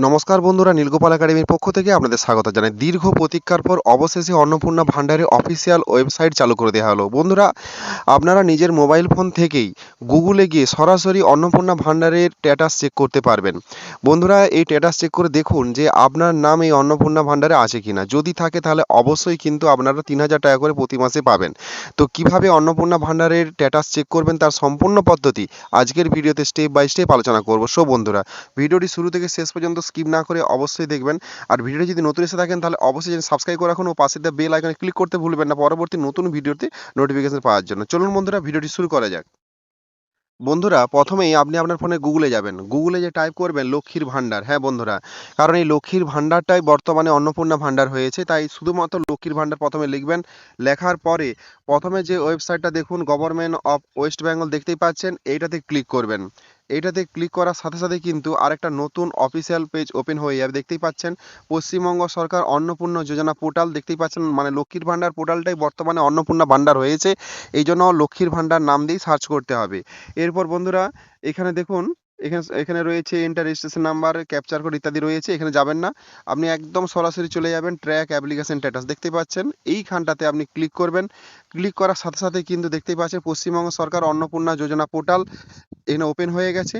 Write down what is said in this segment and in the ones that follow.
নমস্কার বন্ধুরা, নীলগোপাল একাডেমির পক্ষ থেকে আপনাদের স্বাগত জানাই। দীর্ঘ প্রতীক্ষার পর অবশেষে অন্নপূর্ণা ভান্ডারের অফিসিয়াল ওয়েবসাইট চালু করে দেওয়া হলো। বন্ধুরা, আপনারা নিজের মোবাইল ফোন থেকেই গুগলে গিয়ে সরাসরি অন্নপূর্ণা ভান্ডারের স্ট্যাটাস চেক করতে পারবেন। বন্ধুরা, এই স্ট্যাটাস চেক করে দেখুন যে আপনার নাম এই অন্নপূর্ণা ভান্ডারে আছে কিনা। যদি থাকে তাহলে অবশ্যই কিন্তু আপনারা ৩,০০০ টাকা করে প্রতি মাসে পাবেন। তো কিভাবে অন্নপূর্ণা ভান্ডারের স্ট্যাটাস চেক করবেন তার সম্পূর্ণ পদ্ধতি আজকের ভিডিওতে স্টেপ বাই স্টেপ আলোচনা করব। সো বন্ধুরা, ভিডিওটি শুরু থেকে শেষ পর্যন্ত স্কিপ না করে অবশ্যই দেখবেন। আর ভিডিওটি যদি নতুন এসে থাকেন তাহলে অবশ্যই সাবস্ক্রাইব করে রাখুন ও পাশে দেওয়া বেল আইকনে ক্লিক করতে ভুলবেন না পরবর্তী নতুন ভিডিওতে নোটিফিকেশন পাওয়ার জন্য। চলুন বন্ধুরা, ভিডিওটি শুরু করা যাক। বন্ধুরা, প্রথমেই আপনি আপনার ফোনে গুগলে যাবেন। গুগলে যে টাইপ করবেন লক্ষ্মীর ভান্ডার। হ্যাঁ বন্ধুরা, কারণ এই লক্ষ্মীর ভান্ডারটাই বর্তমানে অন্নপূর্ণা ভান্ডার হয়েছে, তাই শুধুমাত্র লক্ষ্মীর ভান্ডার প্রথমে লিখবেন। লেখার পরে প্রথমে যে ওয়েবসাইটটা দেখুন, গভর্নমেন্ট অফ ওয়েস্ট বেঙ্গল দেখতেই পাচ্ছেন, এইটাতে ক্লিক করবেন। এইটাতে ক্লিক করার সাথে সাথে কিন্তু আরেকটা নতুন অফিসিয়াল পেজ ওপেন হয়ে যাবে। দেখতেই পাচ্ছেন পশ্চিমবঙ্গ সরকার অন্নপূর্ণা যোজনা পোর্টাল দেখতেই পাচ্ছেন, মানে লক্ষ্মীর ভান্ডার পোর্টালটাই বর্তমানে অন্নপূর্ণা ভান্ডার হয়েছে। এই জন্য লক্ষ্মীর ভান্ডার নাম দিয়েই সার্চ করতে হবে। এরপর বন্ধুরা, এখানে দেখুন, এখানে রয়েছে enter registration number, capture code ইত্যাদি রয়েছে। এখানে যাবেন না, আপনি একদম সরাসরি চলে যাবেন ট্র্যাক অ্যাপ্লিকেশন স্ট্যাটাস দেখতে পাচ্ছেন, এইখানটাতে আপনি ক্লিক করবেন। ক্লিক করার সাথে সাথে কিন্তু দেখতেই পাচ্ছেন পশ্চিমবঙ্গ সরকার অন্নপূর্ণা যোজনা পোর্টাল এখানে ওপেন হয়ে গেছে।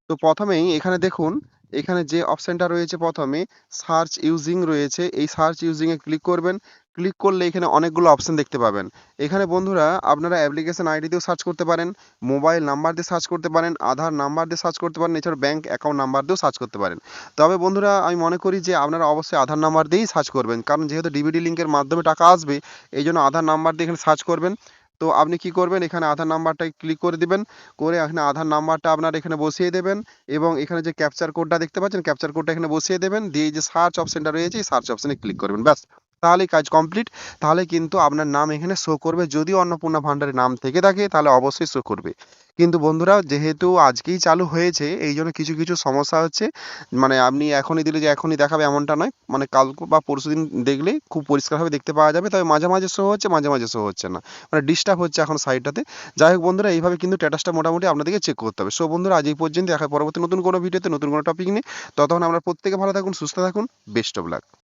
তো প্রথমেই এখানে দেখুন, এখানে যে অপশনটা রয়েছে প্রথমে সার্চ ইউজিং রয়েছে, এই সার্চ ইউজিং এ ক্লিক করবেন। ক্লিক করলে এখানে অনেকগুলো অপশন দেখতে পাবেন। এখানে বন্ধুরা আপনারা অ্যাপ্লিকেশন আইডি দিয়েও সার্চ করতে পারেন, মোবাইল নাম্বার দিয়ে সার্চ করতে পারেন, আধার নাম্বার দিয়ে সার্চ করতে পারেন, এছাড়া ব্যাংক অ্যাকাউন্ট নাম্বার দিয়েও সার্চ করতে পারেন। তবে বন্ধুরা, আমি মনে করি যে আপনারা অবশ্যই আধার নাম্বার দিয়েই সার্চ করবেন, কারণ যেহেতু ডিবিটি লিঙ্কের মাধ্যমে টাকা আসবে, এই জন্য আধার নাম্বার দিয়ে এখানে সার্চ করবেন। তো আপনি কি করবেন, এখানে আধার নাম্বারটায় ক্লিক করে দিবেন। করে এখানে আধার নাম্বারটা আপনার এখানে বসিয়ে দেবেন এবং এখানে যে ক্যাপচার কোডটা দেখতে পাচ্ছেন, ক্যাপচার কোডটা এখানে বসিয়ে দেবেন। দিয়ে এই যে সার্চ অপশনটা রয়েছে, এই সার্চ অপশনে ক্লিক করবেন। ব্যাস, তাহলেই কাজ কমপ্লিট। তাহলে কিন্তু আপনার নাম এখানে শো করবে। যদি অন্নপূর্ণা ভান্ডারের নাম থেকে থাকে তাহলে অবশ্যই শো করবে। কিন্তু বন্ধুরা, যেহেতু আজকেই চালু হয়েছে এই জন্য কিছু কিছু সমস্যা হচ্ছে। মানে আপনি এখনই দিলে যে এখনই দেখাবে এমনটা নয়, মানে কাল বা পরশুদিন দেখলেই খুব পরিষ্কারভাবে দেখতে পাওয়া যাবে। তবে মাঝে মাঝে শো হচ্ছে, মাঝে মাঝে শো হচ্ছে না, মানে ডিস্টার্ব হচ্ছে এখন সাইটটাতে। যাই হোক বন্ধুরা, এইভাবে কিন্তু স্ট্যাটাসটা মোটামুটি আপনাদেরকে চেক করতে হবে। সো বন্ধুরা, আজ এই পর্যন্ত। দেখা হয় পরবর্তী নতুন কোনো ভিডিওতে নতুন কোনো টপিক নিয়ে। ততক্ষণ আমরা প্রত্যেকে ভালো থাকুন, সুস্থ থাকুন। Best of luck.